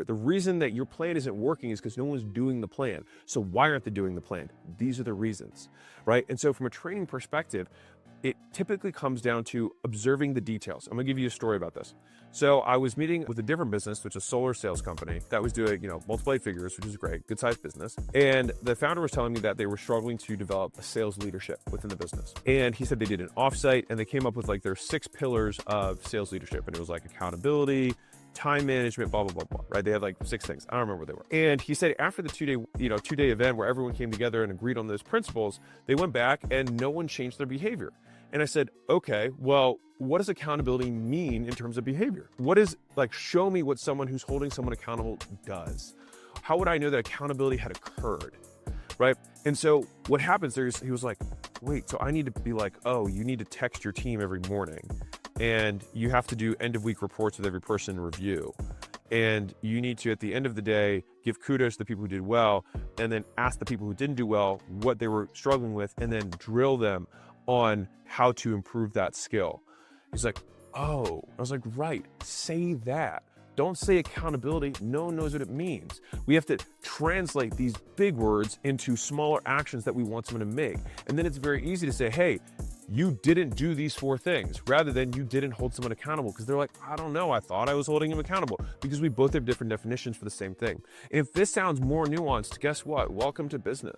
the reason that your plan isn't working is because no one's doing the plan. So why aren't they doing the plan? These are the reasons, right? And so from a training perspective, it typically comes down to observing the details. I'm gonna give you a story about this. So I was meeting with a different business, which is a solar sales company that was doing, multiple eight figures, which is great, good sized business. And the founder was telling me that they were struggling to develop a sales leadership within the business. And he said they did an offsite and they came up with like their 6 pillars of sales leadership. And it was like accountability, time management, blah, blah, blah, blah, right? They had like 6 things. I don't remember what they were. And he said after the 2-day event where everyone came together and agreed on those principles, they went back and no one changed their behavior. And I said, okay, well, what does accountability mean in terms of behavior? What is, show me what someone who's holding someone accountable does. How would I know that accountability had occurred, right? And so what happens there is he was like, wait, so I need to be like, oh, you need to text your team every morning and you have to do end of week reports with every person in review. And you need to, at the end of the day, give kudos to the people who did well and then ask the people who didn't do well what they were struggling with and then drill them on how to improve that skill. He's like, oh, I was like, right, say that. Don't say accountability. No one knows what it means. We have to translate these big words into smaller actions that we want someone to make. And then it's very easy to say, hey, you didn't do these 4 things, rather than you didn't hold someone accountable. Because they're like, I don't know, I thought I was holding him accountable, because we both have different definitions for the same thing. And if this sounds more nuanced, guess what? Welcome to business.